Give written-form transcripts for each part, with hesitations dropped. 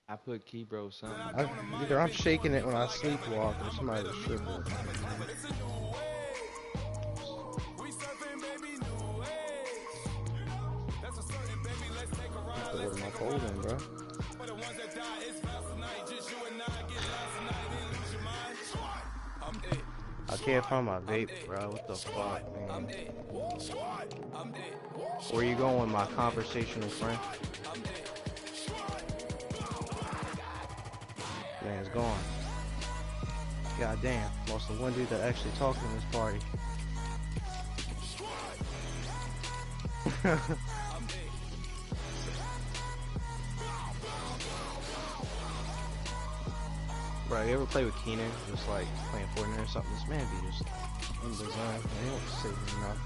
I put Keybro something. Either I'm shaking it when I sleepwalk or somebody's tripping. Put it in my folding, bro. I can't find my vape, bro. What the fuck, man? Where you going with my conversational friend? Man, it's gone. God damn. Lost the one dude that actually talked in this party. Bro, you ever play with Keenan? Just like playing Fortnite or something? This man be just in the zone. He don't say enough.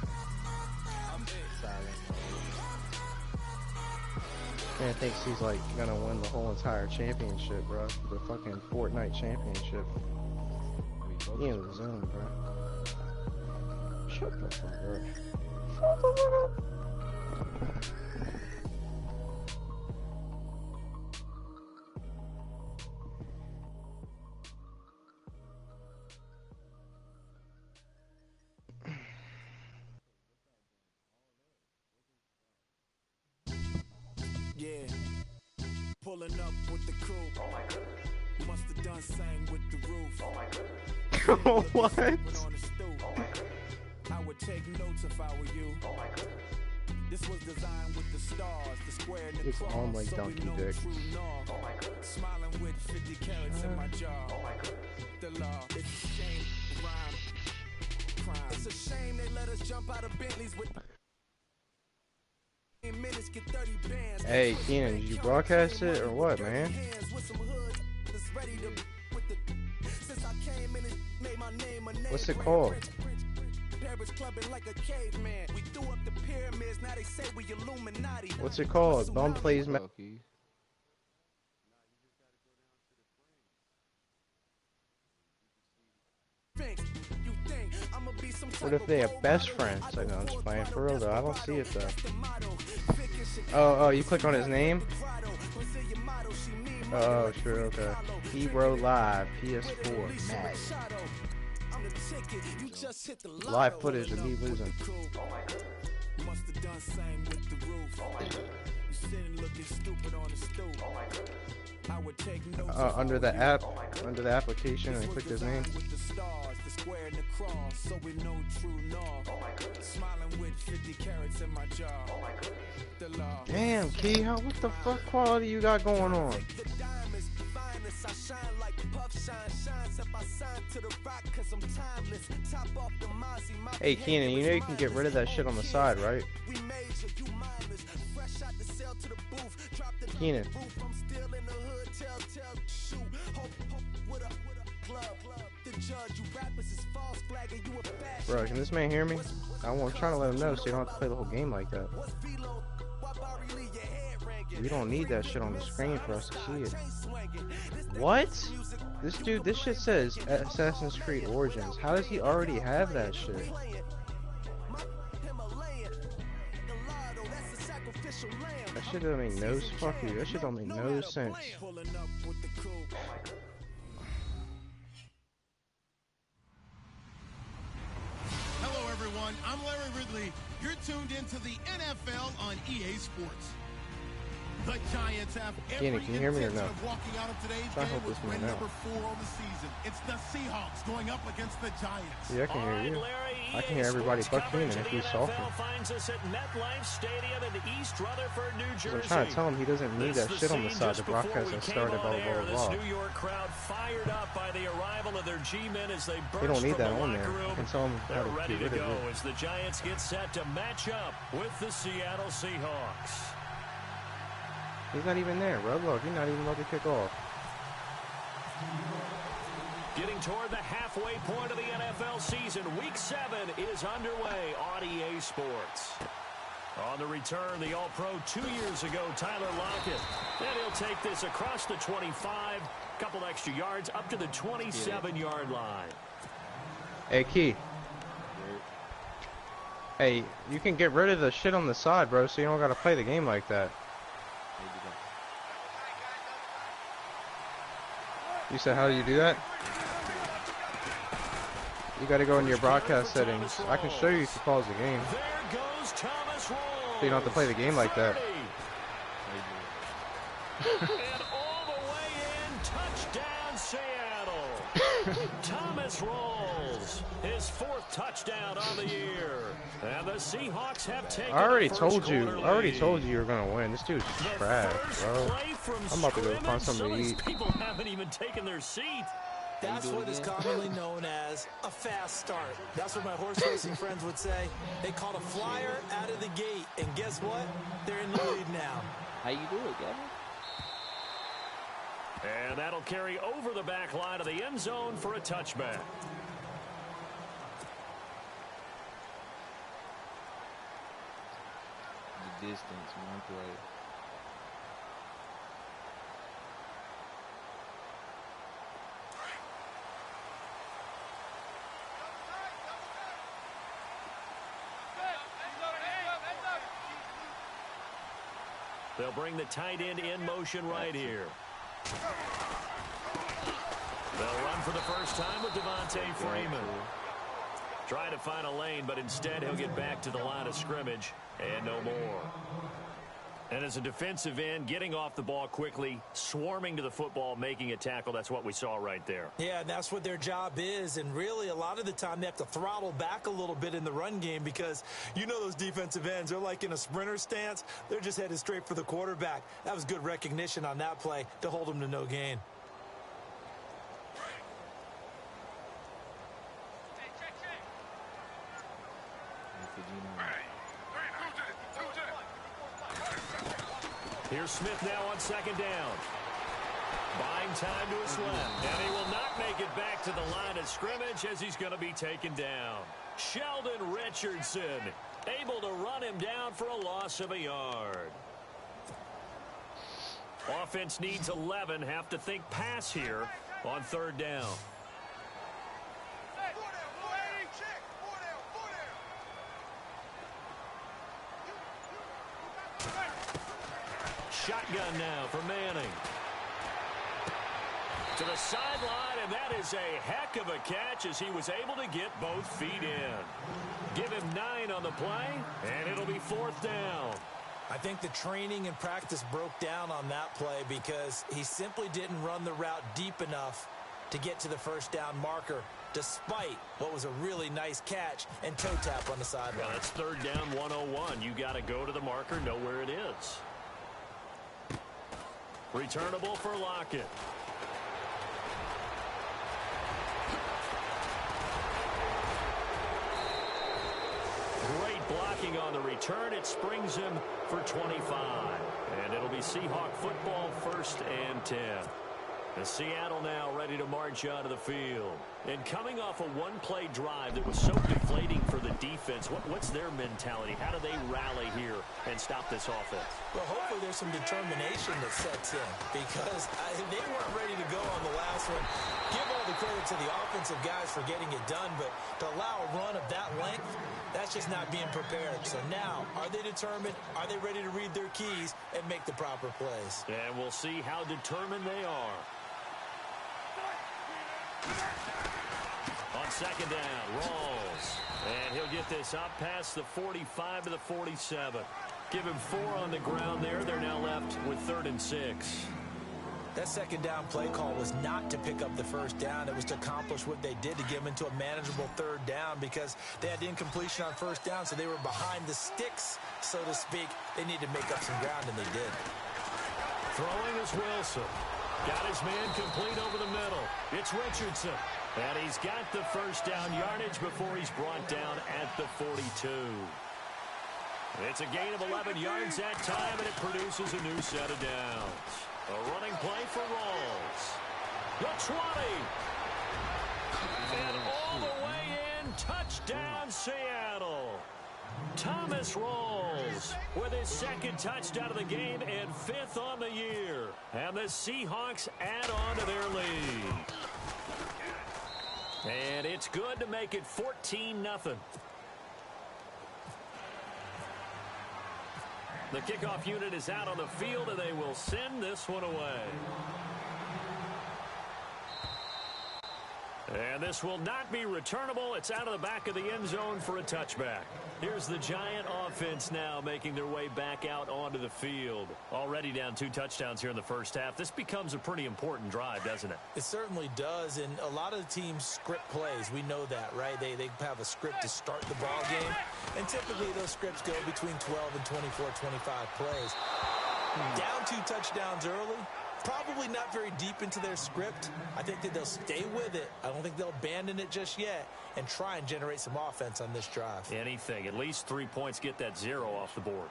Man thinks he's like gonna win the whole entire championship, bro. The fucking Fortnite championship. He in the zone, bro. Shut the fuck up. Shut the fuck up. Yeah, pulling up with the crew. Oh my goodness. Must have done same with the roof. Oh my goodness. What? Oh my goodness. I would take notes if I were you. Oh my goodness. This was designed with the stars, the square and the It's cross. on like So donkey we know dick. true north. Oh my goodness. Smiling with 50 carats in my jaw. Oh my goodness. The law. It's a shame, rhyme, crime. It's a shame they let us jump out of Bentleys with. Hey, Keenan, did you broadcast it or what, man? What's it called? What's it called? Bum plays Madden. What if they have best friends? I know I'm just playing for real though. I don't see it though. Oh, you click on his name? Oh, sure, okay. Keebro Live, PS4 Madden. Live footage of me losing. Under the app, under the application, and click his name. So we know true north. Smiling with 50 carats in my jaw. Damn, Key, what the fuck quality you got going on? Hey, Keenan, you know you can get rid of that shit on the side, right? Keenan. Bro, can this man hear me? I'm trying to let him know so you don't have to play the whole game like that. We don't need that shit on the screen for us to see it. What? This shit says Assassin's Creed Origins. How does he already have that shit? That shit don't make no fuck you. That shit don't make no sense. Hello everyone, I'm Larry Ridley. You're tuned into the NFL on EA Sports. The Giants have every can you hear me or intention no? of walking out of today's I game hope with this man win out. number 4 on the season. It's the Seahawks going up against the Giants. Yeah, I can hear you. I can hear everybody but Keenan if he's soft. I'm trying to tell him he doesn't need that shit on the side. The broadcast has started, blah, blah, blah, blah. He don't need that on there. I can tell him how to get rid of it. As the Giants get set to match up with the Seattle Seahawks. He's not even there, bro. Look, he's not even about to kick off. Getting toward the halfway point of the NFL season, Week 7 is underway on EA Sports. On the return, the All-Pro 2 years ago, Tyler Lockett. And he'll take this across the 25, couple extra yards, up to the 27-yard line. Hey, Key. Hey, you can get rid of the shit on the side, bro, so you don't gotta play the game like that. You said, how do you do that? You gotta go in your broadcast settings. I can show you if you pause the game. There goes Thomas Rolls. So you don't have to play the game like that. And all the way in, touchdown Seattle. Thomas Rolls, his 4th touchdown on the year. And the Seahawks have taken I already the told you. first I already lead. told you were gonna win. This dude's The trash, first bro. play from I'm about to go scrimmage. find something Some of to these eat. people haven't even taken their seat. That's what is commonly known as a fast start. That's what my horse racing friends would say. They caught a flyer out of the gate, and guess what? They're in the lead now. How you do it, Gavin? And that'll carry over the back line of the end zone for a touchback. The distance, one play. They'll bring the tight end in motion right here. They'll run for the first time with Devontae Freeman. Trying to find a lane, but instead he'll get back to the line of scrimmage and no more. And as a defensive end, getting off the ball quickly, swarming to the football, making a tackle, that's what we saw right there. Yeah, and that's what their job is. And really, a lot of the time, they have to throttle back a little bit in the run game because you know those defensive ends, they're like in a sprinter stance. They're just headed straight for the quarterback. That was good recognition on that play to hold them to no gain. Here's Smith now on 2nd down. Buying time to his left. And he will not make it back to the line of scrimmage as he's going to be taken down. Sheldon Richardson able to run him down for a loss of a yard. Offense needs 11. Have to think pass here on 3rd down. Shotgun now for Manning. To the sideline, and that is a heck of a catch as he was able to get both feet in. Give him 9 on the play, and it'll be 4th down. I think the training and practice broke down on that play because he simply didn't run the route deep enough to get to the 1st down marker, despite what was a really nice catch and toe tap on the sideline. Well, that's 3rd down 101. You got to go to the marker, know where it is. Returnable for Lockett. Great blocking on the return. It springs him for 25. And it'll be Seahawk football, 1st and 10. The Seattle now ready to march out of the field. And coming off a one-play drive that was so deflating for the defense, what's their mentality? How do they rally here and stop this offense? Well, hopefully there's some determination that sets in because they weren't ready to go on the last one. Give all the credit to the offensive guys for getting it done, but to allow a run of that length, that's just not being prepared. So now, are they determined? Are they ready to read their keys and make the proper plays? And we'll see how determined they are. On 2nd down, Rawls. And he'll get this up past the 45 to the 47. Give him 4 on the ground there. They're now left with 3rd and 6. That 2nd down play call was not to pick up the 1st down. It was to accomplish what they did to get them into a manageable 3rd down because they had incompletion on 1st down, so they were behind the sticks, so to speak. They needed to make up some ground, and they did. Throwing is Wilson. Got his man complete over the middle. It's Richardson. And he's got the 1st down yardage before he's brought down at the 42. It's a gain of 11 yards that time, and it produces a new set of downs. A running play for Rawls. The 20. And all the way in, touchdown Seattle. Thomas Rawls with his 2nd touchdown of the game and 5th on the year. And the Seahawks add on to their lead. And it's good to make it 14-0. The kickoff unit is out on the field, and they will send this one away. And this will not be returnable. It's out of the back of the end zone for a touchback. Here's the Giant offense now making their way back out onto the field. Already down 2 touchdowns here in the first half. This becomes a pretty important drive, doesn't it? It certainly does, and a lot of the teams script plays. We know that, right? They have a script to start the ball game, and typically those scripts go between 12 and 24, 25 plays. Down 2 touchdowns early. Probably not very deep into their script. I think that they'll stay with it. I don't think they'll abandon it just yet and try and generate some offense on this drive. Anything. At least 3 points, get that 0 off the board.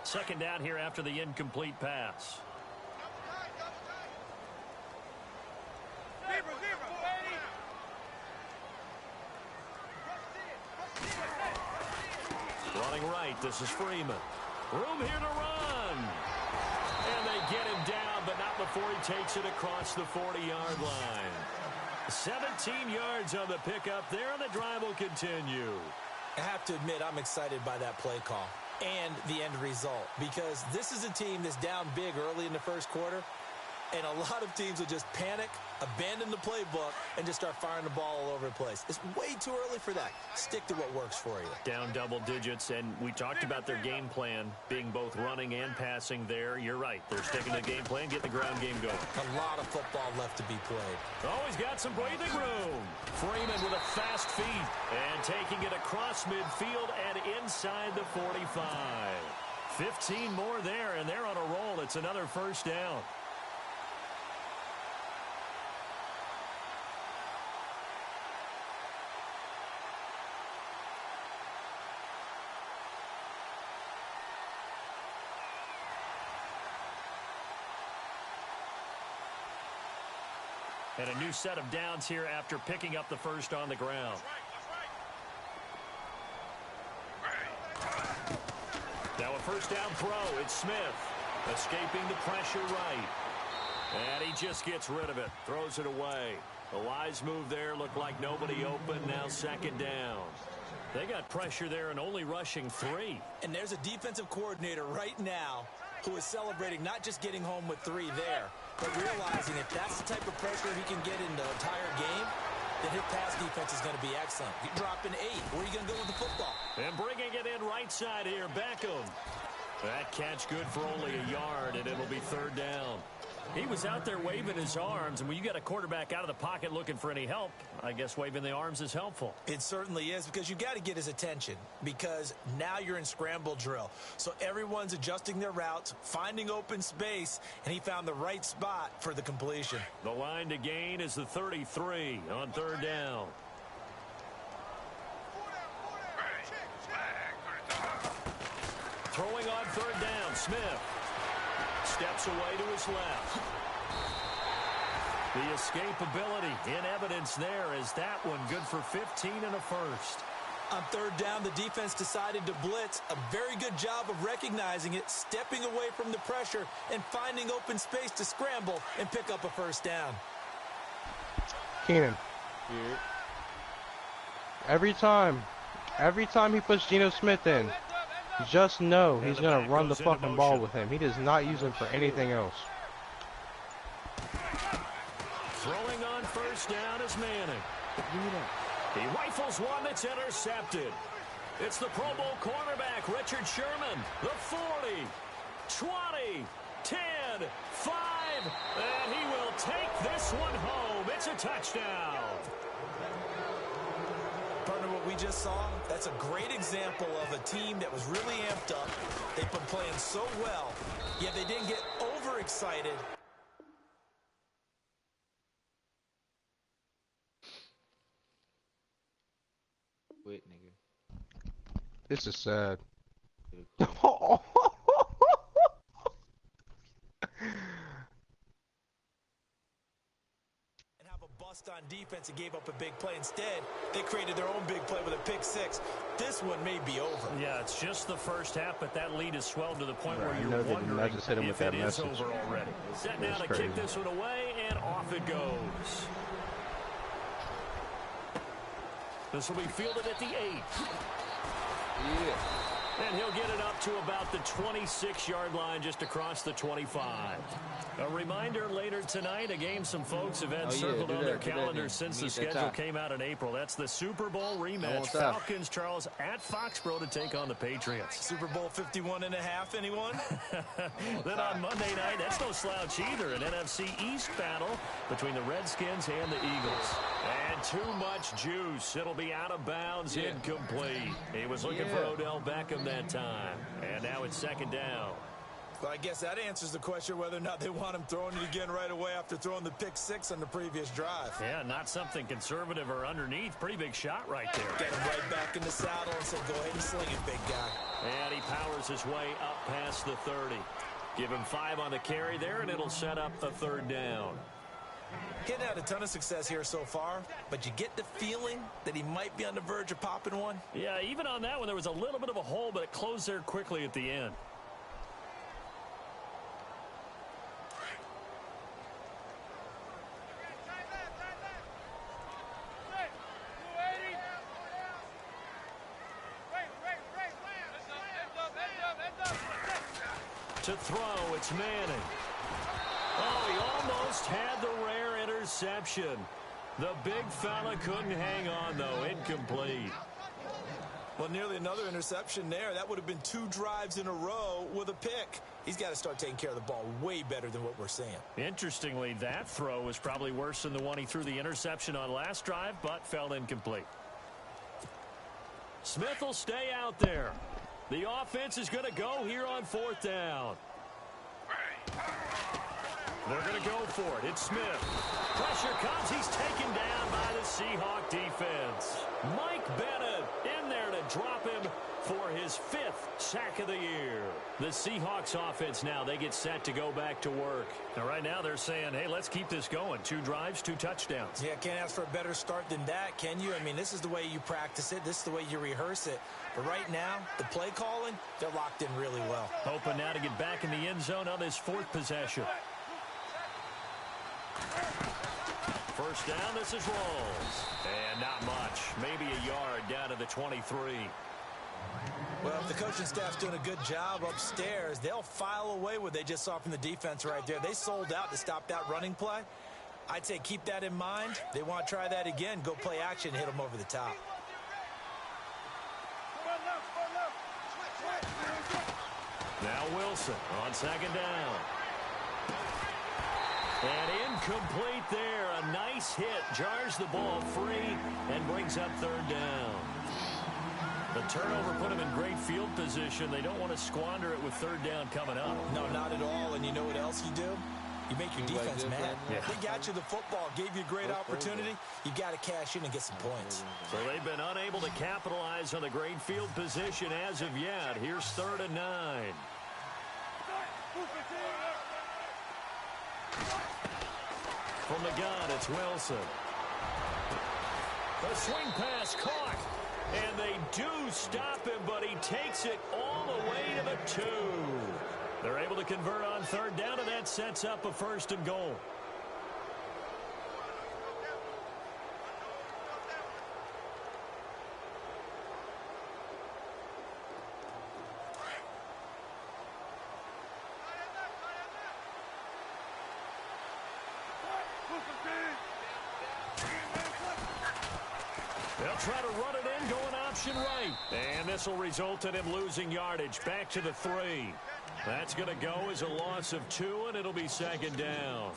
Second down here after the incomplete pass. Running right, this is Freeman. Room here to run. And they get him down, but not before he takes it across the 40-yard line. 17 yards on the pickup there, and the drive will continue. I have to admit, I'm excited by that play call and the end result, because this is a team that's down big early in the first quarter, and a lot of teams will just panic, abandon the playbook, and just start firing the ball all over the place. It's way too early for that. Stick to what works for you. Down double digits, and we talked about their game plan being both running and passing there. You're right. They're sticking to the game plan, getting the ground game going. A lot of football left to be played. Oh, he's got some breathing room. Freeman with a fast feet and taking it across midfield and inside the 45. 15 more there, and they're on a roll. It's another first down. And a new set of downs here after picking up the first on the ground. Now a first down throw. It's Smith escaping the pressure right. And he just gets rid of it. Throws it away. A wise move there. Looked like nobody open. Now second down. They got pressure there and only rushing 3. And there's a defensive coordinator right now who is celebrating not just getting home with 3 there, but realizing if that's the type of pressure he can get in the entire game, then his pass defense is going to be excellent. If you drop an 8, where are you going to go with the football? And bringing it in right side here, Beckham. That catch good for only a yard, and it'll be third down. He was out there waving his arms, and when you got a quarterback out of the pocket looking for any help, I guess waving the arms is helpful. It certainly is, because you've got to get his attention, because now you're in scramble drill. So everyone's adjusting their routes, finding open space, and he found the right spot for the completion. The line to gain is the 33 on third down. Throwing on third down, Smith. Steps away to his left. The escapability in evidence there is that one good for 15 and a first. On third down, the defense decided to blitz. A very good job of recognizing it, stepping away from the pressure, and finding open space to scramble and pick up a first down. Keenan. Here. Every time he puts Geno Smith in, just know he's going to run the fucking ball with him. He does not use him for anything else. Throwing on first down is Manning. He rifles one that's intercepted. It's the Pro Bowl cornerback, Richard Sherman. The 40, 20, 10, 5, and he will take this one home. It's a touchdown. Partner, what we just saw, that's a great example of a team that was really amped up. They've been playing so well, yet they didn't get overexcited. Quit, nigga. This is sad. On defense and gave up a big play. Instead, they created their own big play with a pick 6. This one may be over. Yeah, it's just the first half, but that lead has swelled to the point where you're wondering I just hit him with if that it is message. over already. Set now to crazy. kick this one away, and off it goes. This will be fielded at the 8. Yeah. And he'll get it up to about the 26-yard line, just across the 25. A reminder later tonight, a game some folks have had circled on their calendars since the schedule came out in April. That's the Super Bowl rematch. Falcons, Charles, at Foxborough to take on the Patriots. Super Bowl 51.5, anyone? Then on Monday night, that's no slouch either. An NFC East battle between the Redskins and the Eagles. And too much juice. It'll be out of bounds, incomplete. He was looking for Odell Beckham that time. And now it's second down. Well, I guess that answers the question whether or not they want him throwing it again right away after throwing the pick six on the previous drive. Yeah, not something conservative or underneath. Pretty big shot right there. Get him right back in the saddle and said, go ahead and sling it, big guy. And he powers his way up past the 30. Give him 5 on the carry there, and it'll set up a third down. He hadn't had a ton of success here so far, but you get the feeling that he might be on the verge of popping one. Yeah, even on that one, there was a little bit of a hole, but it closed there quickly at the end. To throw, it's Manning. Oh, he almost had the rare interception. The big fella couldn't hang on, though. Incomplete. Well, nearly another interception there. That would have been 2 drives in a row with a pick. He's got to start taking care of the ball way better than what we're seeing. Interestingly, that throw was probably worse than the one he threw the interception on last drive, but fell incomplete. Smith will stay out there. The offense is going to go here on 4th down. They're going to go for it. It's Smith. Pressure comes. He's taken down by the Seahawk defense. Mike Bennett in there to drop him for his 5th sack of the year. The Seahawks offense now, they get set to go back to work. Now, right now they're saying, hey, let's keep this going. 2 drives, 2 touchdowns. Yeah, can't ask for a better start than that, can you? I mean, this is the way you practice it. This is the way you rehearse it. But right now, the play calling, they're locked in really well. Hoping now to get back in the end zone on this 4th possession. First down, this is Rolls. And not much. Maybe a yard down to the 23. Well, if the coaching staff's doing a good job upstairs, they'll file away what they just saw from the defense right there. They sold out to stop that running play. I'd say keep that in mind. They want to try that again. Go play action, hit them over the top. Now Wilson on second down. And incomplete there. A nice hit. Jars the ball free and brings up 3rd down. The turnover put them in great field position. They don't want to squander it with 3rd down coming up. No, not at all. And you know what else you do? You make your defense mad. Yeah. They got you the football, gave you a great opportunity. You got to cash in and get some points. So they've been unable to capitalize on the great field position as of yet. Here's 3rd and 9. From the gun, it's Wilson. The swing pass caught. And they do stop him, but he takes it all the way to the 2. They're able to convert on 3rd down, and that sets up a 1st and goal. They'll try to run it in, going option right. And this will result in him losing yardage. Back to the 3. That's going to go as a loss of 2, and it'll be second down.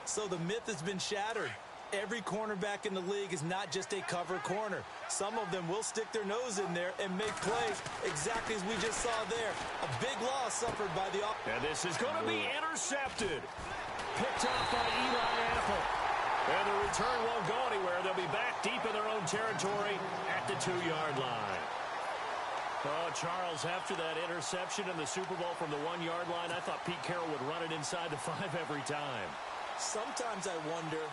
So the myth has been shattered. Every cornerback in the league is not just a cover corner. Some of them will stick their nose in there and make plays exactly as we just saw there. A big loss suffered by the offense. And this is going to be intercepted. Picked off by Eli Apple. And the return won't go anywhere. They'll be back deep in their own territory at the 2-yard line. Oh, Charles, after that interception in the Super Bowl from the 1-yard line, I thought Pete Carroll would run it inside the 5 every time. Sometimes I wonder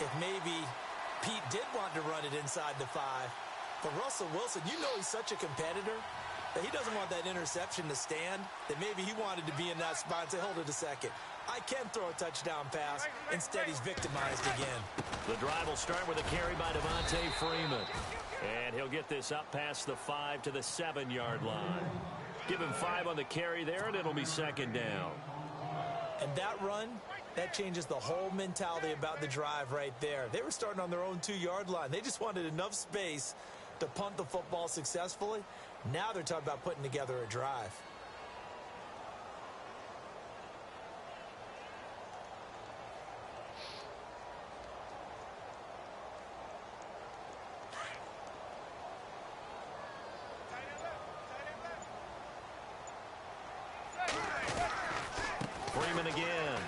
if maybe Pete did want to run it inside the 5. But Russell Wilson, you know he's such a competitor that he doesn't want that interception to stand, that maybe he wanted to be in that spot and say, hold it a second. I can throw a touchdown pass. Instead, he's victimized again. The drive will start with a carry by Devontae Freeman. And he'll get this up past the 5 to the 7-yard line. Give him 5 on the carry there, and it'll be second down. And that run, that changes the whole mentality about the drive right there. They were starting on their own 2-yard line. They just wanted enough space to punt the football successfully. Now they're talking about putting together a drive. Freeman again.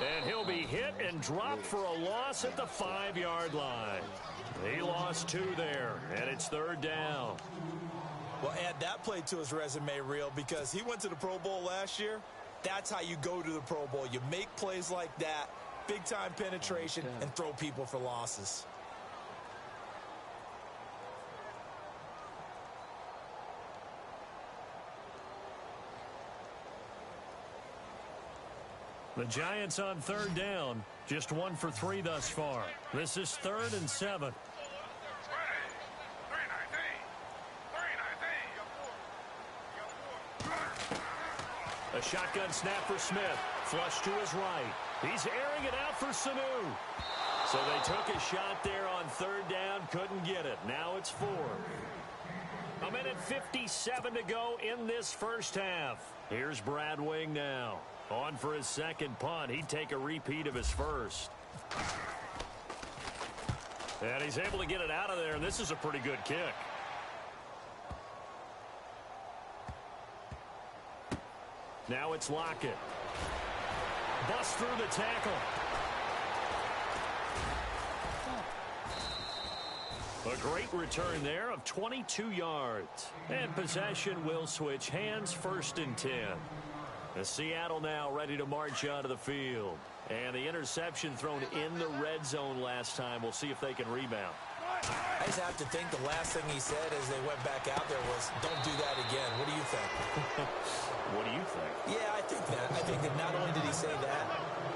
And he'll be hit and dropped for a loss at the 5-yard line. He lost 2 there, and it's third down. Well, add that play to his resume reel because he went to the Pro Bowl last year. That's how you go to the Pro Bowl. You make plays like that, big-time penetration, and throw people for losses. The Giants on third down, just 1 for 3 thus far. This is 3rd and 7. A shotgun snap for Smith. Flush to his right. He's airing it out for Sanu. So they took a shot there on third down, couldn't get it. Now it's 4. A minute 57 to go in this first half. Here's Brad Wing now. On for his second punt. He'd take a repeat of his first. And he's able to get it out of there, and this is a pretty good kick. Now it's Lockett. Bust through the tackle. A great return there of 22 yards. And possession will switch hands, 1st and 10. Seattle now ready to march onto the field. And the interception thrown in the red zone last time. We'll see if they can rebound. I just have to think the last thing he said as they went back out there was, don't do that again. What do you think? What do you think? Yeah, I think that. I think that not only did he say that,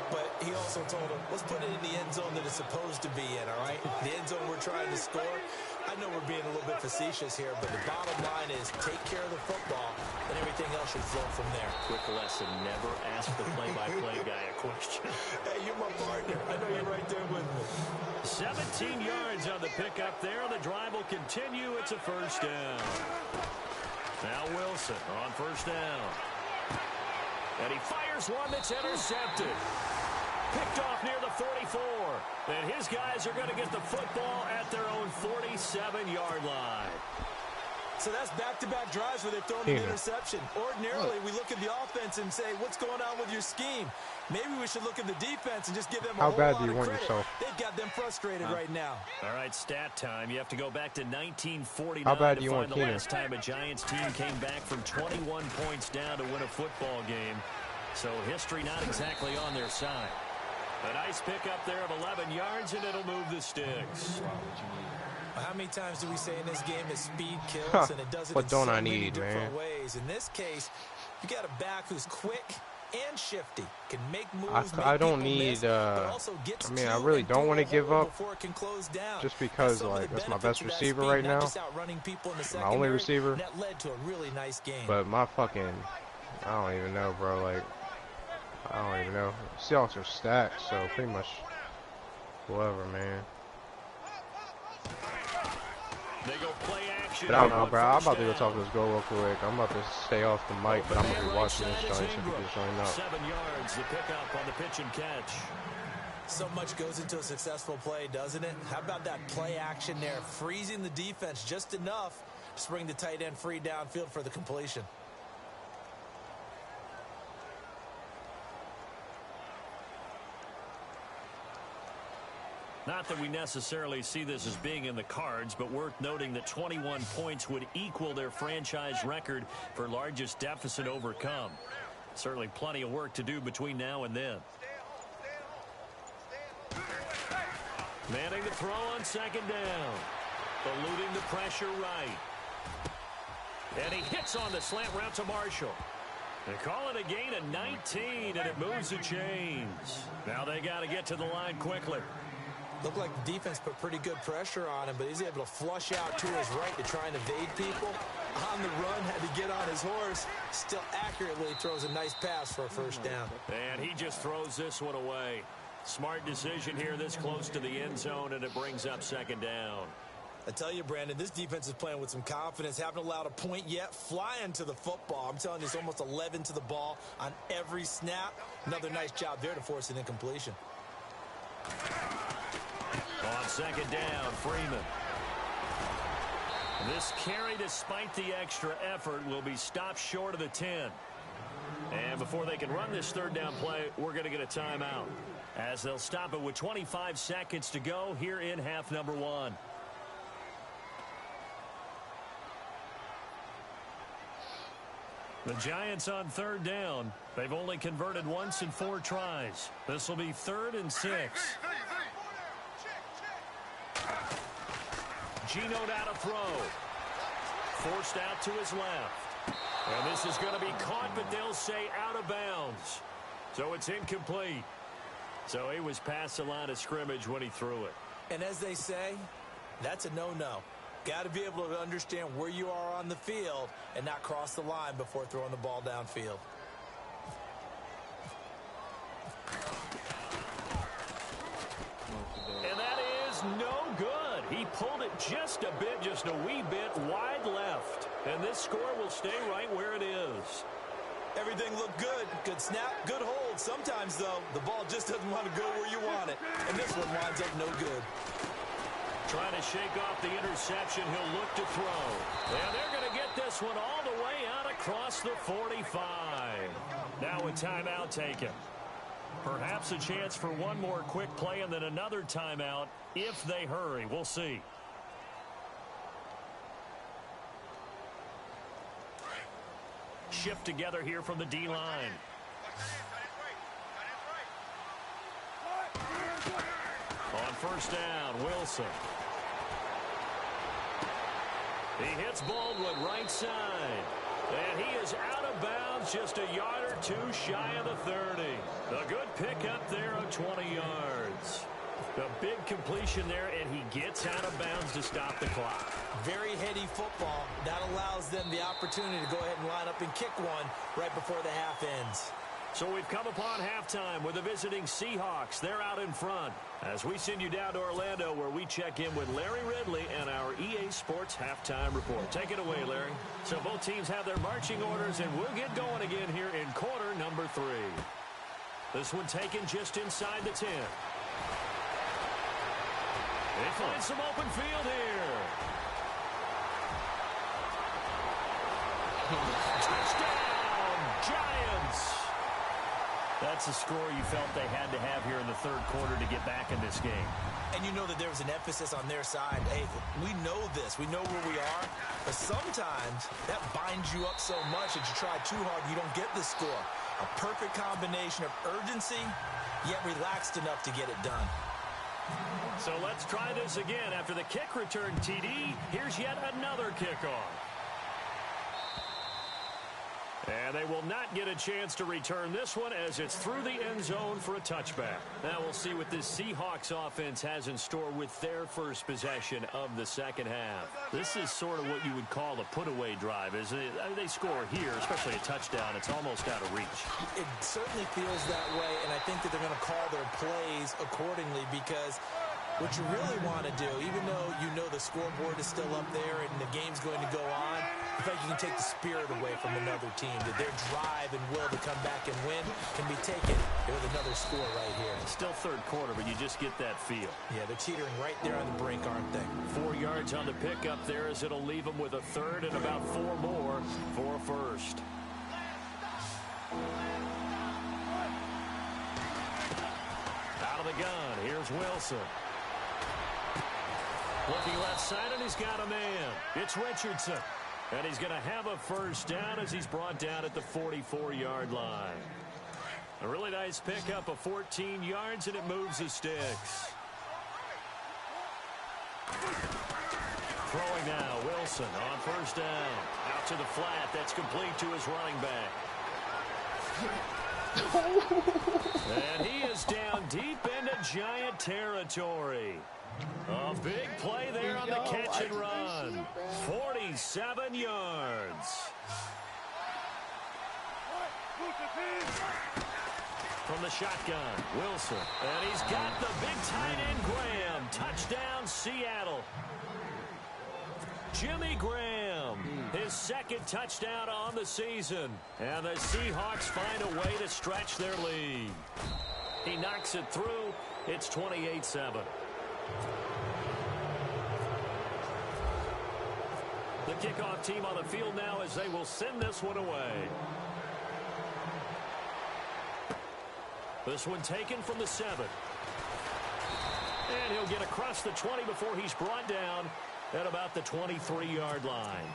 but he also told him, let's put it in the end zone that it's supposed to be in, all right? The end zone we're trying to score. I know we're being a little bit facetious here, but the bottom line is take care of the football, and everything else should flow from there. Quick lesson, never ask the play-by-play guy a question. Hey, you're my partner. I know you're right there with me. 17 yards on the pickup there. The drive will continue. It's a first down. Now Wilson on first down. And he fires one that's intercepted. Picked off near the 44. And his guys are going to get the football at their own 47-yard line. So that's back-to-back drives where they've thrown an interception. Ordinarily, we look at the offense and say, what's going on with your scheme? Maybe we should look at the defense and just give them a whole lot of credit. They've got them frustrated right now. All right, stat time. You have to go back to 1949 How bad to do you find want the last time a Giants team came back from 21 points down to win a football game. So history not exactly on their side. A nice pickup there of 11 yards, and it'll move the sticks. How many times do we say in this game that speed kills, and it does it in so many different ways? In this case, you got a back who's quick and shifty, can make moves. I don't need. I mean, I really don't want to give up, just because like that's my best receiver right now, my only receiver. That led to a really nice game. But my fucking, I don't even know, bro. Like, I don't even know. Seahawks are stacked, so pretty much whoever, man. They go play action. But I don't know, bro. I'm about to go talk to this girl real quick. I'm about to stay off the mic, but I'm gonna be watching this joint so we can join up. 7 yards, the pickup on the pitch and catch. So much goes into a successful play, doesn't it? How about that play action there, freezing the defense just enough to bring the tight end free downfield for the completion. Not that we necessarily see this as being in the cards, but worth noting that 21 points would equal their franchise record for largest deficit overcome. Certainly plenty of work to do between now and then. Manning to throw on second down. Eluding the pressure right. And he hits on the slant route to Marshall. They call it a gain of 19, and it moves the chains. Now they got to get to the line quickly. Looked like the defense put pretty good pressure on him, but he's able to flush out to his right to try and evade people. On the run, had to get on his horse. Still accurately throws a nice pass for a first down. And he just throws this one away. Smart decision here this close to the end zone, and it brings up second down. I tell you, Brandon, this defense is playing with some confidence. Haven't allowed a point yet. Flying to the football. I'm telling you, it's almost 11 to the ball on every snap. Another nice job there to force an incompletion. On second down, Freeman. This carry, despite the extra effort, will be stopped short of the 10. And before they can run this third down play, we're going to get a timeout, as they'll stop it with 25 seconds to go here in half number 1. The Giants on third down. They've only converted once in 4 tries. This will be 3rd and 6. Geno now to throw. Forced out to his left. And this is going to be caught, but they'll say out of bounds. So it's incomplete. So he was past the line of scrimmage when he threw it. And as they say, that's a no-no. Got to be able to understand where you are on the field and not cross the line before throwing the ball downfield. And that is no good. He pulled it just a bit, just a wee bit wide left. And this score will stay right where it is. Everything looked good. Good snap, good hold. Sometimes, though, the ball just doesn't want to go where you want it. And this one winds up no good. Trying to shake off the interception. He'll look to throw. And they're going to get this one all the way out across the 45. Now a timeout taken. Perhaps a chance for one more quick play and then another timeout if they hurry. We'll see. Shift together here from the D-line. On first down, Wilson. He hits Baldwin right side. And he is out of bounds, just a yard or two shy of the 30. A good pickup there of 20 yards. A big completion there, and he gets out of bounds to stop the clock. Very heady football. That allows them the opportunity to go ahead and line up and kick one right before the half ends. So we've come upon halftime with the visiting Seahawks. They're out in front. As we send you down to Orlando, where we check in with Larry Ridley and our EA Sports Halftime Report. Take it away, Larry. So both teams have their marching orders, and we'll get going again here in quarter number 3. This one taken just inside the 10. They find some open field here. Touchdown, Giants! That's a score you felt they had to have here in the third quarter to get back in this game. And you know that there was an emphasis on their side. Hey, we know this. We know where we are. But sometimes that binds you up so much that you try too hard, you don't get the score. A perfect combination of urgency, yet relaxed enough to get it done. So let's try this again. After the kick return TD, here's yet another kickoff. And they will not get a chance to return this one as it's through the end zone for a touchback. Now we'll see what this Seahawks offense has in store with their first possession of the second half. This is sort of what you would call a put-away drive. As they score here, especially a touchdown, it's almost out of reach. It certainly feels that way, and I think that they're going to call their plays accordingly because what you really want to do, even though you know the scoreboard is still up there and the game's going to go on, in fact, you can take the spirit away from another team, that their drive and will to come back and win can be taken with another score right here. Still third quarter, but you just get that feel. Yeah, they're teetering right there on the brink, aren't they? 4 yards on the pickup there as it'll leave them with a third and about 4 more for a first. Out of the gun, here's Wilson. Looking left side, and he's got a man. It's Richardson. And he's going to have a first down as he's brought down at the 44-yard line. A really nice pickup of 14 yards, and it moves the sticks. Throwing now, Wilson on first down. Out to the flat. That's complete to his running back. And he is down deep into Giant territory. A big play there on the catch and run. 47 yards. From the shotgun, Wilson. And he's got the big tight end, Graham. Touchdown, Seattle. Jimmy Graham, his second touchdown on the season. And the Seahawks find a way to stretch their lead. He knocks it through. It's 28-7. The kickoff team on the field now as they will send this one away. This one taken from the 7. And he'll get across the 20 before he's brought down at about the 23-yard line.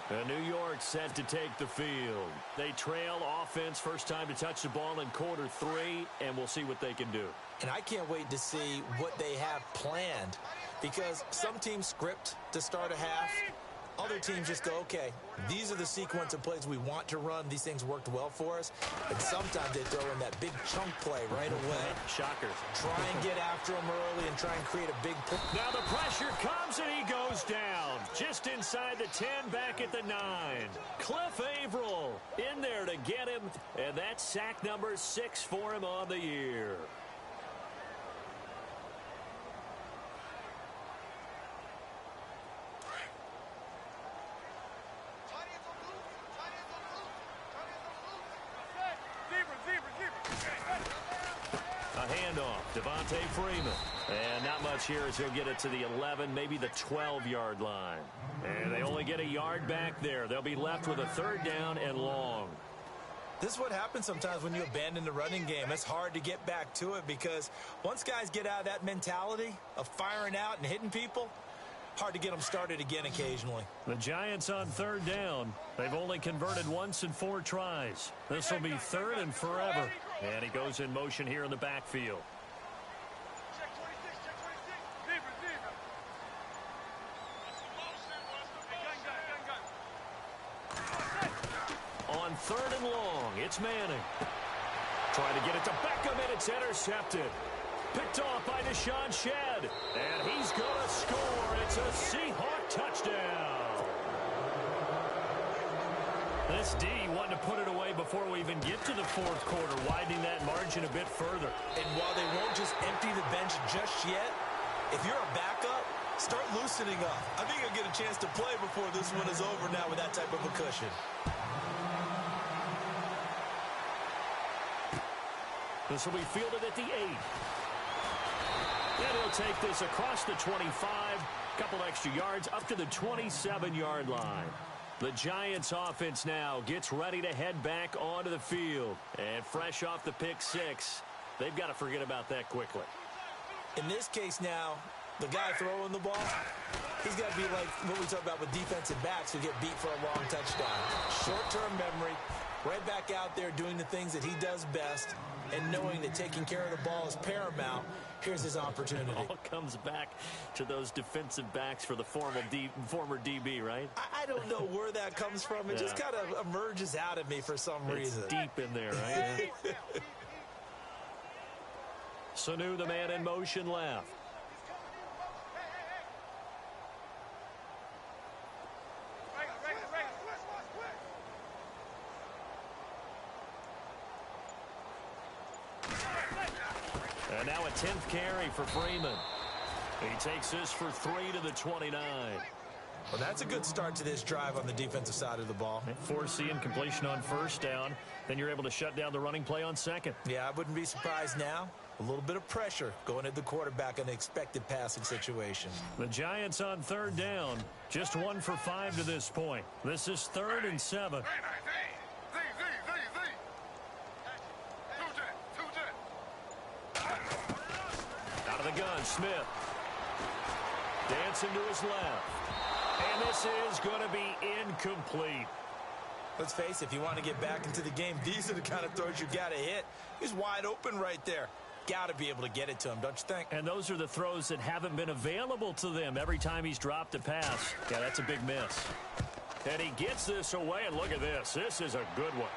And New York set to take the field. They trail offense first time to touch the ball in quarter 3, and we'll see what they can do. And I can't wait to see what they have planned, because some teams script to start a half. Other teams just go, okay, these are the sequence of plays we want to run. These things worked well for us. And sometimes they throw in that big chunk play right away. Shockers. Try and get after them early and try and create a big play. Now the pressure comes and he goes down. Just inside the 10, back at the 9. Cliff Averill in there to get him. And that's sack number 6 for him on the year. Devontae Freeman. And not much here as he'll get it to the 11, maybe the 12-yard line. And they only get a yard back there. They'll be left with a 3rd down and long. This is what happens sometimes when you abandon the running game. It's hard to get back to it because once guys get out of that mentality of firing out and hitting people, hard to get them started again occasionally. The Giants on 3rd down. They've only converted once in 4 tries. This will be 3rd and forever. And he goes in motion here in the backfield. On 3rd and long, it's Manning. Trying to get it to Beckham, and it's intercepted. Picked off by Deshaun Shedd. And he's going to score. It's a Seahawk touchdown. This D wanted to put it away before we even get to the 4th quarter, widening that margin a bit further. And while they won't just empty the bench just yet, if you're a backup, start loosening up. I think you'll get a chance to play before this one is over now with that type of a cushion. This will be fielded at the 8. And he'll take this across the 25, couple extra yards up to the 27-yard line. The Giants offense now gets ready to head back onto the field. And fresh off the pick 6, they've got to forget about that quickly. In this case now, the guy throwing the ball, he's got to be like what we talk about with defensive backs who get beat for a long touchdown. Short-term memory, right back out there doing the things that he does best, and knowing that taking care of the ball is paramount. Here's his opportunity. It all comes back to those defensive backs for the former DB, right? I don't know where that comes from. It just kind of emerges out of me for some reason. It's deep in there, right? Sanu, the man in motion left. And now a 10th carry for Freeman. He takes this for 3 to the 29. Well, that's a good start to this drive on the defensive side of the ball. Forcing completion on 1st down. Then you're able to shut down the running play on 2nd. Yeah, I wouldn't be surprised now. A little bit of pressure going at the quarterback in an expected passing situation. The Giants on 3rd down. Just 1 for 5 to this point. This is 3rd and 7. Out of the gun, Smith. Dancing to his left. And this is going to be incomplete. Let's face it, if you want to get back into the game, these are the kind of throws you got to hit. He's wide open right there. Got to be able to get it to him, don't you think? And those are the throws that haven't been available to them every time he's dropped a pass. Yeah, that's a big miss. And he gets this away, and look at this. This is a good one.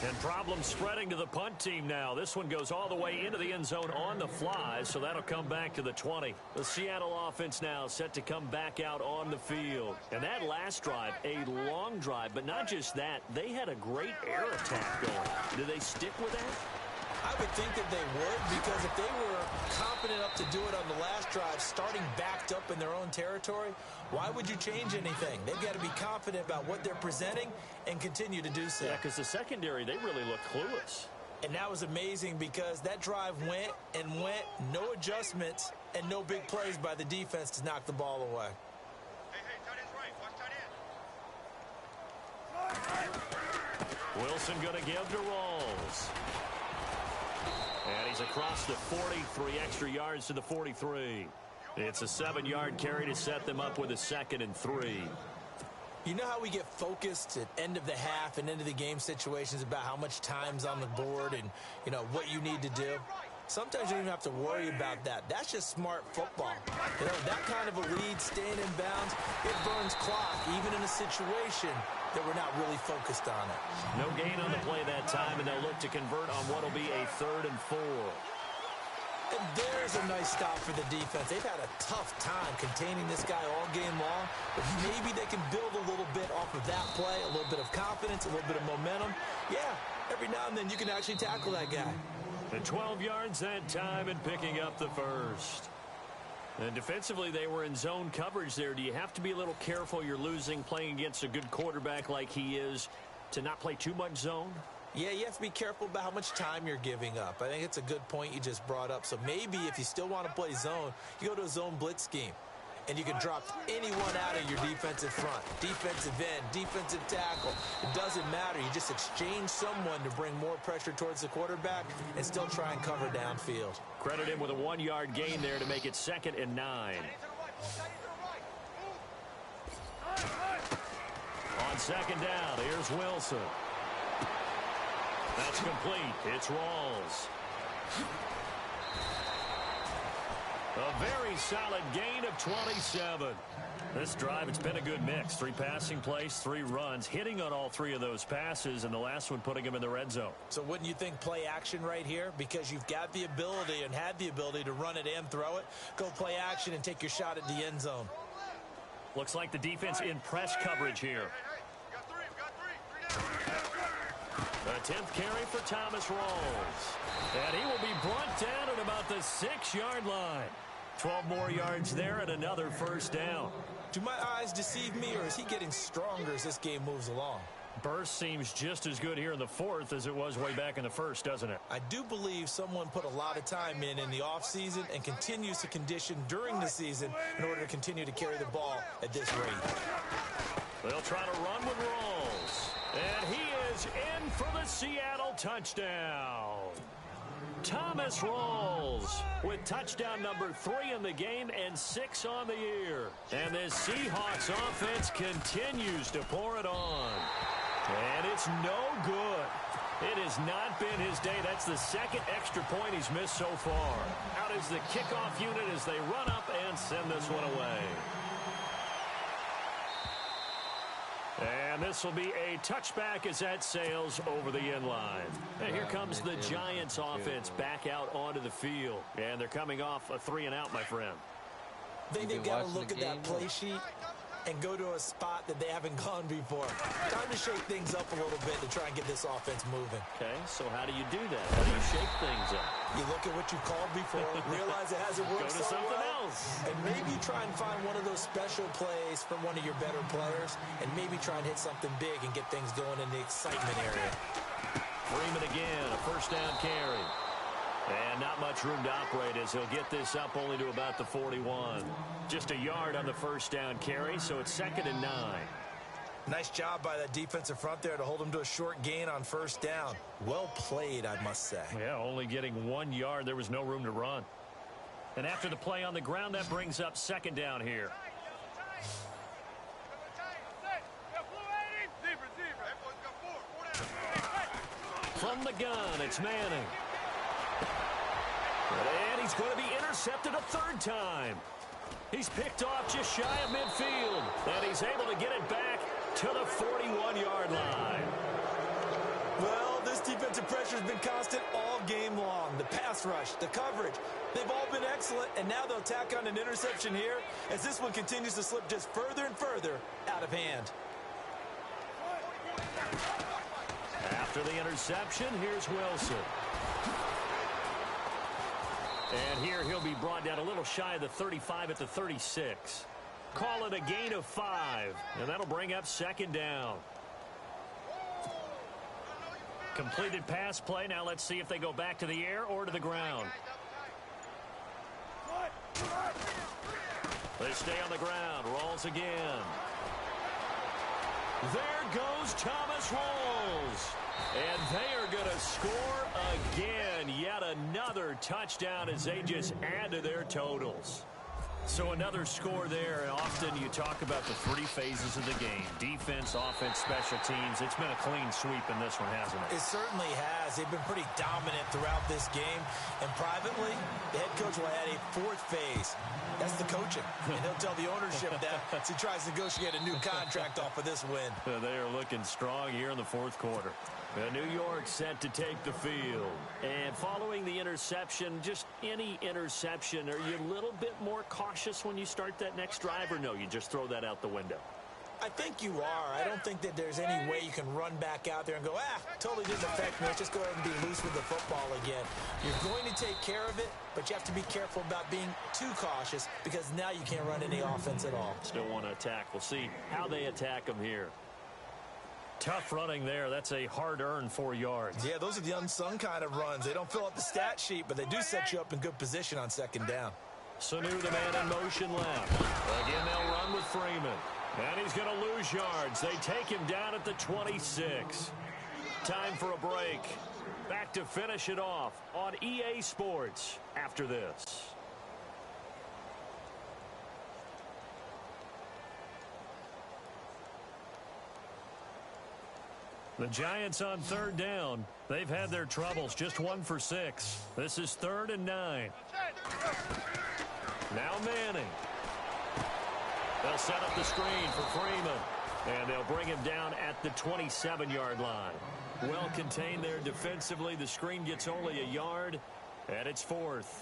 And problems spreading to the punt team now. This one goes all the way into the end zone on the fly, so that'll come back to the 20. The Seattle offense now set to come back out on the field. And that last drive, a long drive, but not just that. They had a great air attack going. Do they stick with that? I would think that they would, because if they were confident enough to do it on the last drive, starting backed up in their own territory, why would you change anything? They've got to be confident about what they're presenting and continue to do so. Yeah, because the secondary, they really looked clueless. And that was amazing because that drive went and went, no adjustments, and no big plays by the defense to knock the ball away. Hey, tight end's right. Watch tight end. Wilson going to give to Rawls. And he's across the 43 extra yards to the 43. It's a 7-yard carry to set them up with a 2nd and 3. You know how we get focused at end of the half and end of the game situations about how much time's on the board and, you know, what you need to do? Sometimes you don't even have to worry about that. That's just smart football. You know, that kind of a lead staying in bounds, it burns clock, even in a situation that we're not really focused on it. No gain on the play that time, and they'll look to convert on what will be a 3rd and 4. And there's a nice stop for the defense. They've had a tough time containing this guy all game long, but maybe they can build a little bit off of that play, a little bit of confidence, a little bit of momentum. Yeah, every now and then you can actually tackle that guy. And 12 yards that time and picking up the first. And defensively, they were in zone coverage there. Do you have to be a little careful you're losing playing against a good quarterback like he is to not play too much zone? Yeah, you have to be careful about how much time you're giving up. I think it's a good point you just brought up. So maybe if you still want to play zone, you go to a zone blitz scheme. And you can drop anyone out of your defensive front, defensive end, defensive tackle. It doesn't matter. You just exchange someone to bring more pressure towards the quarterback and still try and cover downfield. Credit him with a 1-yard gain there to make it 2nd and 9. On 2nd down, here's Wilson. That's complete. It's Rawls. A very solid gain of 27. This drive, it's been a good mix. 3 passing plays, 3 runs, hitting on all 3 of those passes, and the last one putting him in the red zone. So wouldn't you think play action right here? Because you've got the ability and had the ability to run it and throw it. Go play action and take your shot at the end zone. Looks like the defense in press coverage here. The 10th carry for Thomas Rawls. And he will be brought down at about the 6-yard line. 12 more yards there and another first down. Do my eyes deceive me, or is he getting stronger as this game moves along? Burst seems just as good here in the 4th as it was way back in the 1st, doesn't it? I do believe someone put a lot of time in the offseason and continues to condition during the season in order to continue to carry the ball at this rate. They'll try to run with Rawls. And he is in for the Seattle touchdown. Thomas Rawls with touchdown number 3 in the game and 6 on the year. And this Seahawks offense continues to pour it on. And it's no good. It has not been his day. That's the 2nd extra point he's missed so far. Out is the kickoff unit as they run up and send this one away. And this will be a touchback as that sails over the end line. And here comes the Giants offense back out onto the field. And they're coming off a 3-and-out, my friend. They've got to look at that play sheet and go to a spot that they haven't gone before. Time to shake things up a little bit to try and get this offense moving. Okay, so how do you do that? How do you shake things up? You look at what you've called before, realize it hasn't worked Go to so something well, else. and maybe try and find one of those special plays from one of your better players, and maybe try and hit something big and get things going in the excitement area. Freeman again, a first down carry. And not much room to operate as he'll get this up only to about the 41. Just a yard on the first down carry, so it's 2nd and 9. Nice job by that defensive front there to hold him to a short gain on first down. Well played, I must say. Yeah, only getting 1 yard. There was no room to run. And after the play on the ground, that brings up 2nd down here. From the gun, it's Manning. And he's going to be intercepted a 3rd time. He's picked off just shy of midfield. And he's able to get it back to the 41-yard line. Well, this pressure's been constant all game long. The pass rush, the coverage, they've all been excellent, and now they'll tack on an interception here as this one continues to slip just further and further out of hand. After the interception, here's Wilson. And here he'll be brought down a little shy of the 35 at the 36. Call it a gain of 5, and that'll bring up second down. Completed pass play. Now let's see if they go back to the air or to the ground. They stay on the ground. Rolls again. There goes Thomas Rolls. And they are going to score again. Yet another touchdown as they just add to their totals. So another score there, and often you talk about the three phases of the game. Defense, offense, special teams. It's been a clean sweep in this one, hasn't it? It certainly has. They've been pretty dominant throughout this game. And privately, the head coach will add a fourth phase. That's the coaching. And he'll tell the ownership that as he tries to negotiate a new contract off of this win. They are looking strong here in the fourth quarter. New York set to take the field. And following the interception, just any interception, are you a little bit more cautious when you start that next drive, or no, you just throw that out the window? I think you are. I don't think that there's any way you can run back out there and go, totally didn't affect me. Let's just go ahead and be loose with the football again. You're going to take care of it, but you have to be careful about being too cautious because now you can't run any offense at all. Still want to attack. We'll see how they attack them here. Tough running there. That's a hard-earned 4 yards. Yeah, those are the unsung kind of runs. They don't fill up the stat sheet, but they do set you up in good position on second down. Sanu, the man in motion left. Again, they'll run with Freeman. And he's going to lose yards. They take him down at the 26. Time for a break. Back to finish it off on EA Sports after this. The Giants on third down. They've had their troubles. Just 1 for 6. This is 3rd and 9. Now Manning. They'll set up the screen for Freeman. And they'll bring him down at the 27-yard line. Well contained there defensively. The screen gets only a yard. And it's 4th.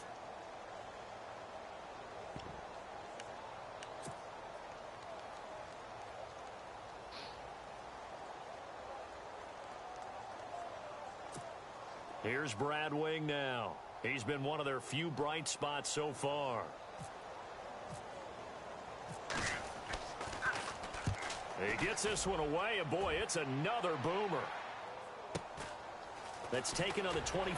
Here's Brad Wing now. He's been one of their few bright spots so far. He gets this one away, and boy, it's another boomer. That's taken on the 25.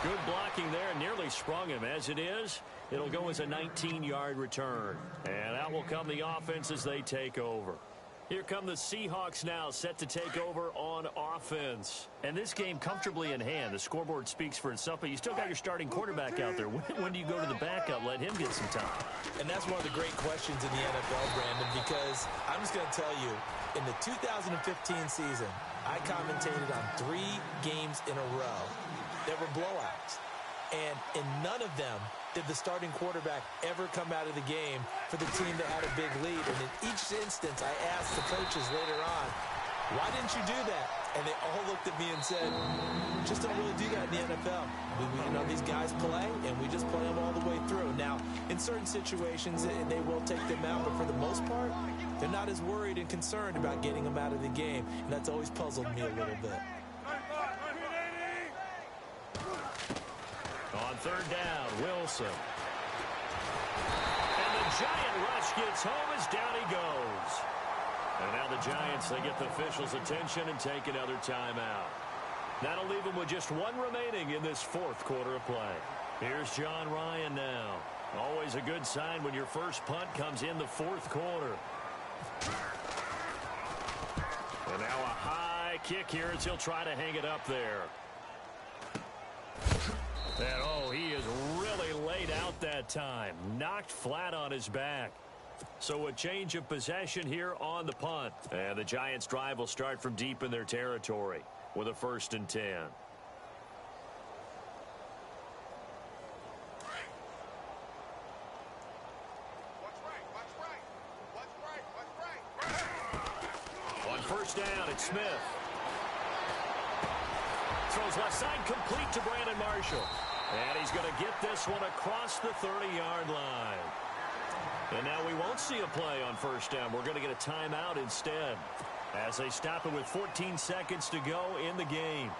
Good blocking there, nearly sprung him. As it is, it'll go as a 19-yard return. And out will come the offense as they take over. Here come the Seahawks now, set to take over on offense. And this game comfortably in hand. The scoreboard speaks for itself, but you still got your starting quarterback out there. When do you go to the backup, let him get some time? And that's one of the great questions in the NFL, Brandon, because I'm just going to tell you, in the 2015 season, I commentated on 3 games in a row that were blowouts. And in none of them did the starting quarterback ever come out of the game for the team that had a big lead. And in each instance, I asked the coaches later on, why didn't you do that? And they all looked at me and said, just don't really do that in the NFL. You know, these guys play, and we just play them all the way through. Now, in certain situations, they will take them out, but for the most part, they're not as worried and concerned about getting them out of the game. And that's always puzzled me a little bit. On third down, Wilson. And the Giant rush gets home as down he goes. And now the Giants, they get the officials' attention and take another timeout. That'll leave them with just 1 remaining in this 4th quarter of play. Here's John Ryan now. Always a good sign when your first punt comes in the 4th quarter. And now a high kick here as he'll try to hang it up there. And, oh, he is really laid out that time. Knocked flat on his back. So a change of possession here on the punt. And the Giants' drive will start from deep in their territory with a 1st and 10. On first down, it's Smith. throws left side, complete to Brandon Marshall. And he's going to get this one across the 30-yard line. And now we won't see a play on first down. We're going to get a timeout instead as they stop it with 14 seconds to go in the game.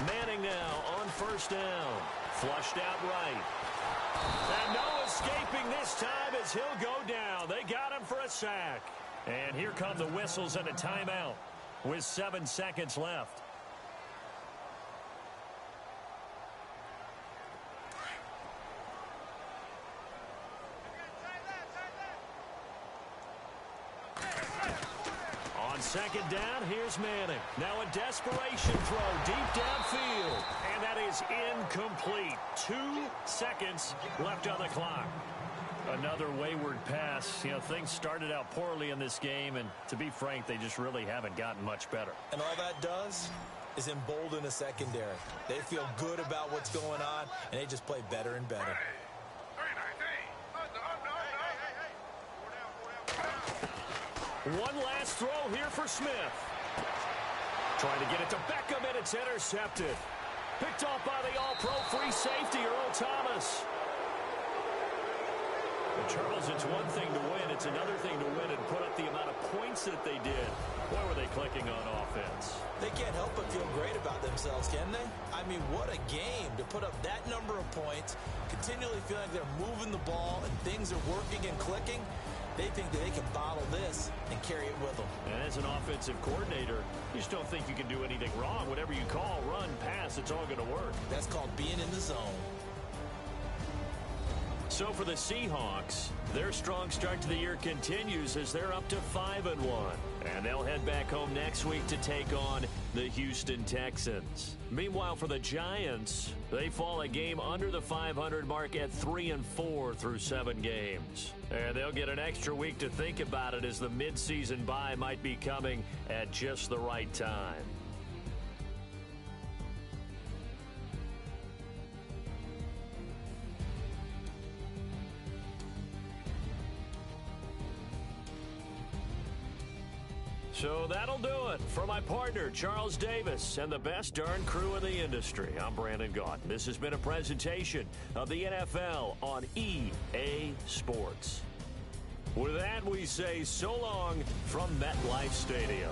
Manning now on first down. Flushed out right. And no escaping this time as he'll go down. They got him for a sack. And here come the whistles and a timeout with 7 seconds left. On second down, here's Manning. Now a desperation throw deep downfield. And that is incomplete. 2 seconds left on the clock. Another wayward pass. You know, things started out poorly in this game, and to be frank, they just really haven't gotten much better. And all that does is embolden a secondary. They feel good about what's going on, and they just play better and better. One last throw here for Smith. Trying to get it to Beckham, and it's intercepted. Picked off by the all-pro free safety, Earl Thomas. Well, Charles, it's one thing to win. It's another thing to win and put up the amount of points that they did. Boy, were they clicking on offense. They can't help but feel great about themselves, can they? I mean, what a game to put up that number of points, continually feel like they're moving the ball and things are working and clicking. They think that they can bottle this and carry it with them. And as an offensive coordinator, you just don't think you can do anything wrong. Whatever you call, run, pass, it's all going to work. That's called being in the zone. So for the Seahawks, their strong start to the year continues as they're up to 5-1. And they'll head back home next week to take on the Houston Texans. Meanwhile, for the Giants, they fall a game under the 500 mark at 3-4 through 7 games. And they'll get an extra week to think about it as the midseason bye might be coming at just the right time. So that'll do it for my partner, Charles Davis, and the best darn crew in the industry. I'm Brandon Gaunt. This has been a presentation of the NFL on EA Sports. With that, we say so long from MetLife Stadium.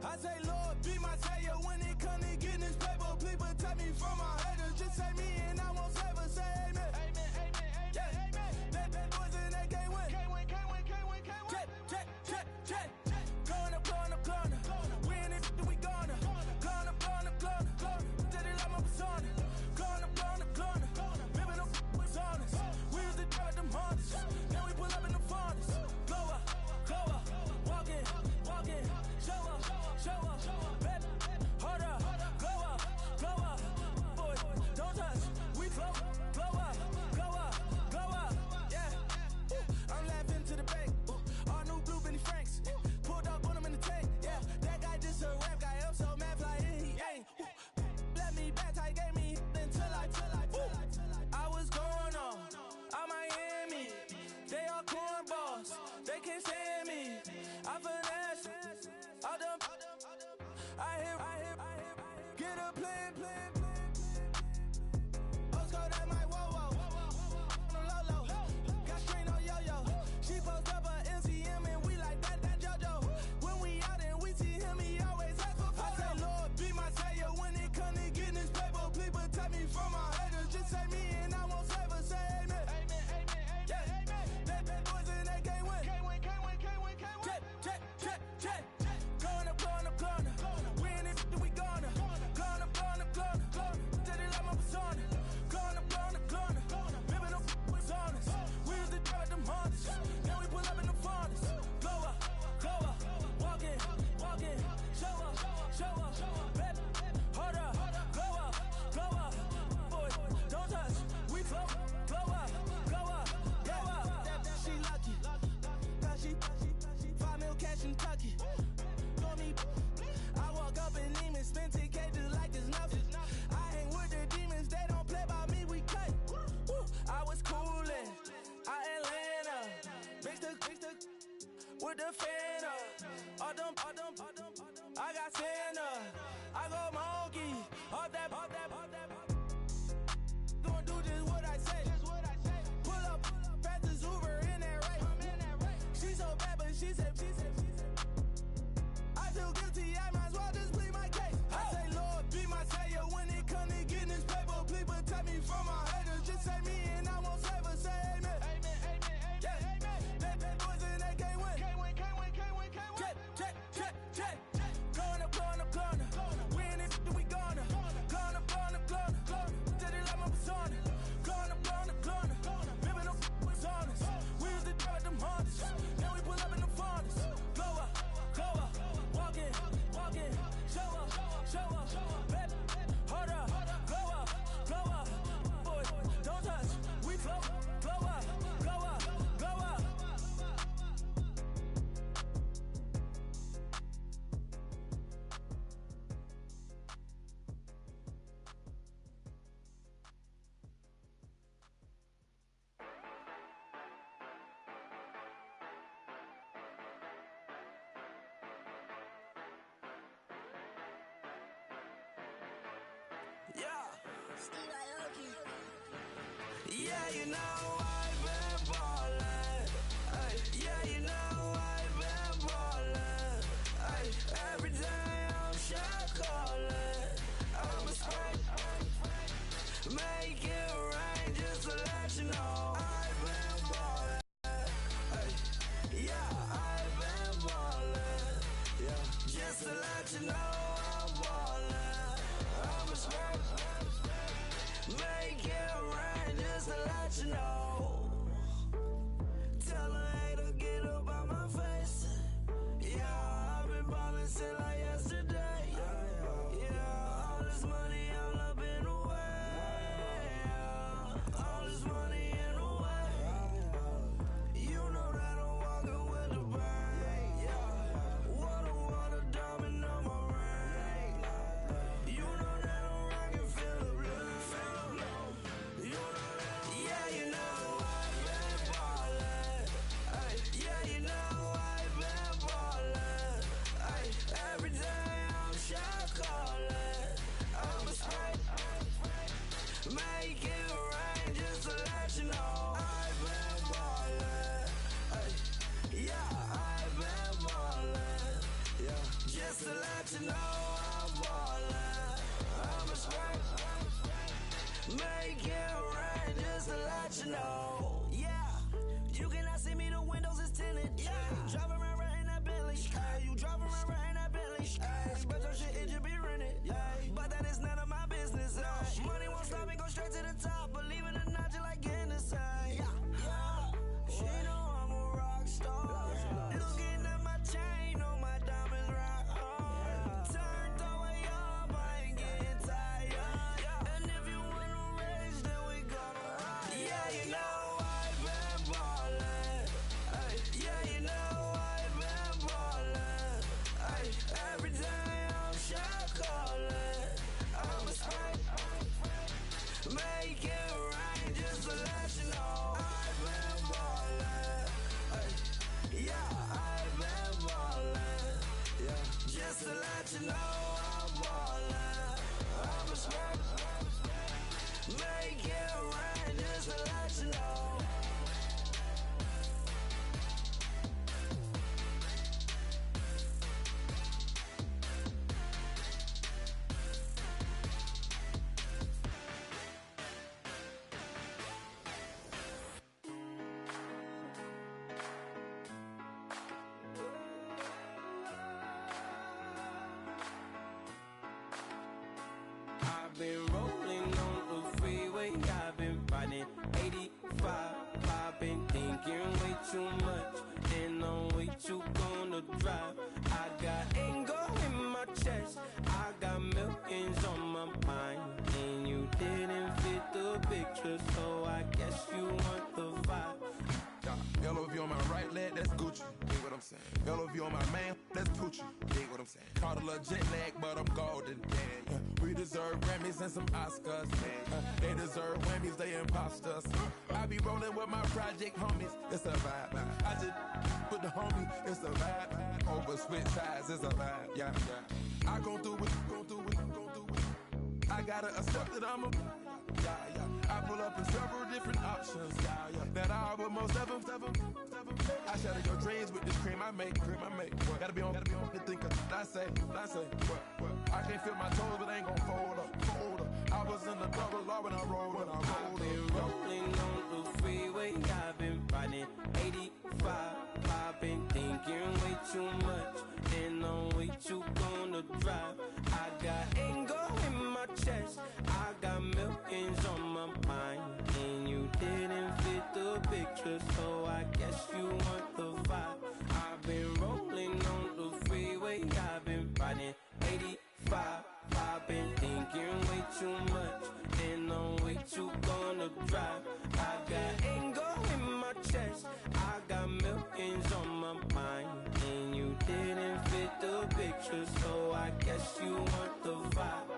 I say, Lord, be my savior when it come to getting this paper. Please protect me from my haters. Just say me and I won't save us. Say amen. Amen, amen, amen, amen. Bad boys and they can't win. Can't win, can't win, can't win, can't win. Check, check, check, check. Going up, going up, going up. We in it, we gonna. Going up, going up, going up. Did it like my persona. Going up, going up, going up. Ripping up was honest. We was the drug them hardest. Then we pull up in the furnace. Glow up, walk in, show up. Show up, baby, hold up, glow up, boy, don't touch, we float, glow up, yeah, I'm laughing to the bank, all new blue Benny Franks, pulled up on him in the tank, yeah, that guy just a rap guy, I'm so mad fly, he ain't, let me back, I gave me until I was going on Miami, they all cornballs, they can't stand me, I finesse, all them. I hear, get a plan. Postcode at my whoa. On the low. Got strain on yo-yo. She post up a MCM and we like that JoJo. When we out and we see him, he always ask for photo. I say, Lord, be my savior when it come to getting this paper. Please protect me from my haters. Just say me and I won't save us. Say amen. Amen, yeah. Bad boys and they can't win. Can't win. Check. Going up. We in it, we gonna. Gonna. with the fan up. I got Santa. I go monkey. Off that. Gonna do just what I say. Pull up, fastest Uber in that race. She so bad, but she said. I feel guilty, I might as well just plead my case. I say, Lord, be my savior when it come to getting this paper. Please protect me from my haters. Just say me and I won't save her. Say amen. They bad boys and they can't win. Check. Going up. We in it, we gonna. Going up. Till they like my persona. Going up. Ripping them was honest. We used to drive them Hondas. Now we pull up in the Fondas. Glow up. Walking. Show up. Baby, hold up. Glow up. Boys, don't touch. We flow up. Yeah, you know I've been ballin'. Ay, yeah, you know I've been ballin'. Ay, every day I'm shot callin'. I'm a spray. Make it rain just to let you know I've been ballin'. Ay, yeah, I've been ballin'. Yeah, just to let you know I'm ballin'. I'm a spray. Make it rain just to let you know. Tell a hater get up out my face. Yeah, I've been ballin' since like yesterday. Yeah, all this money all up in the way. Yeah, all this money in the way. You know that I'm walking with the bank. Yeah, water diamond on my ring. You know that I'm rockin' feel the blue. Yeah, you know I've been ballin'. Ay, yeah, you know I've been ballin'. Ay, every day I'm shot callin'. I'm a spray. Make it rain just to let you know I've been ballin'. Ay, yeah, I've been ballin'. Yeah, just to let you know I'm ballin'. I'm a spray. Make it rain just to let you know. Yeah, you cannot see me, the windows is tinted. Yeah, driving around right in that Bentley. Hey, you driving around right in that Bentley. Hey, but your shit, it should be rented. Yeah, but that is none of my business. Money won't stop me, go straight to the top. Believe it or not, you like getting the same. Yeah, she know I'm a rock star. Looking at my chain, on my diamonds rock hard. Turned the way up, I ain't getting tired. And if you wanna race, then we gonna ride. Yeah, you know I've been ballin'. Ay, yeah, you know I've been ballin'. Ay, every day I'm shot callin'. I'm a spray. Make it rain just to let you know I've been ballin'. Ay, yeah, I've been ballin'. Yeah, just to let you know I'm ballin'. I'm a spray. Make it rain just to let you know. I've been rolling on the freeway, I've been riding 85. I've been thinking way too much, and I'm way too gonna drive. I got anger in my chest, I got millions on my mind, and you didn't fit the picture, so I guess you want the vibe. Yellow if you on my right leg, that's Gucci. Get what I'm saying? Yellow view on my man, that's Poochie. Dig what I'm saying? Caught a little jet lag, but I'm golden. Yeah. We deserve Grammys and some Oscars. They deserve Whammies, they imposters. I be rolling with my project homies. It's a vibe. I just put the homie. It's a vibe. Over switch sides. It's a vibe. Yeah. I gon' do it. I gotta accept that I'm a. I pull up in several different options. That I will most ever. I shatter your dreams with this cream I make. Gotta be on the thinker. I say. What? I can't feel my toes, but ain't gon' fold up. I was in the double law when I rolled. I've been rolling on the freeway. I've been riding 85. I've been thinking way too much, and I'm way too gonna drive. I got anger in my chest. I got millions on my mind, and you didn't fit the picture, so I guess you want the vibe. I've been rolling on the freeway. I've been riding 85. I've been thinking way too much, and I'm way too gonna drive. I got anger in my chest. I got millions on my mind, and you didn't fit the picture, so I guess you want the vibe.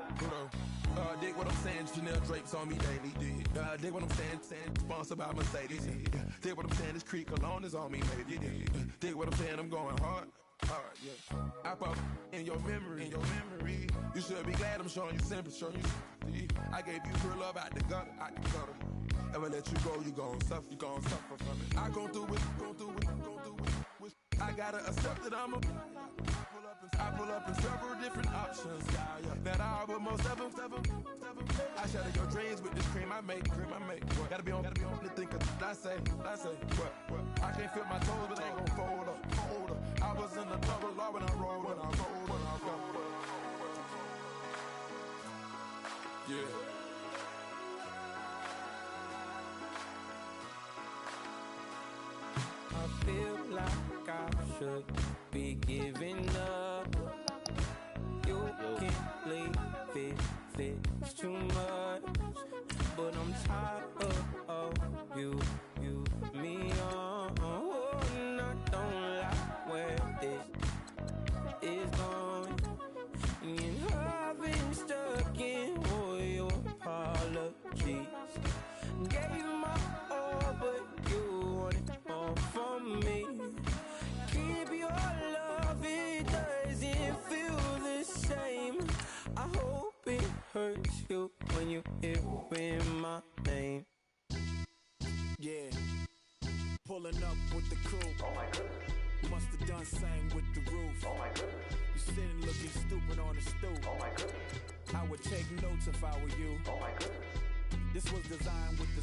Dig what I'm saying, Chanel drapes on me daily. Dig what I'm saying, sponsored by Mercedes. Dig what I'm saying, this Creek alone is on me, maybe. Dig what I'm saying, I'm going hard, yeah. I pop in your memory. You should be glad I'm showing you sympathy. I gave you real love out the gutter. Ever let you go, you gon' suffer from it. I gon' do it. I gotta accept that I'm a. I pull up in several different options. That I will most ever. I shatter your dreams with this cream I make. Gotta be on the thinker. I say. What? I can't feel my toes, but ain't gon' fold up. I was in the double law when I rolled. Yeah. I feel like I should be giving up. You can't leave it's too much. But I'm tired of you, me on. And I don't like where this is going. And I've been stuck in all your apologies. Gave my all, but you wanted more from me. Keep your love, it doesn't feel the same. I hope it hurts you when you hear my name. Yeah, pulling up with the crew. Oh my goodness. Must have done same with the roof. Oh my goodness. You sitting looking stupid on the stoop. Oh my goodness. I would take notes if I were you. Oh my goodness. This was designed with the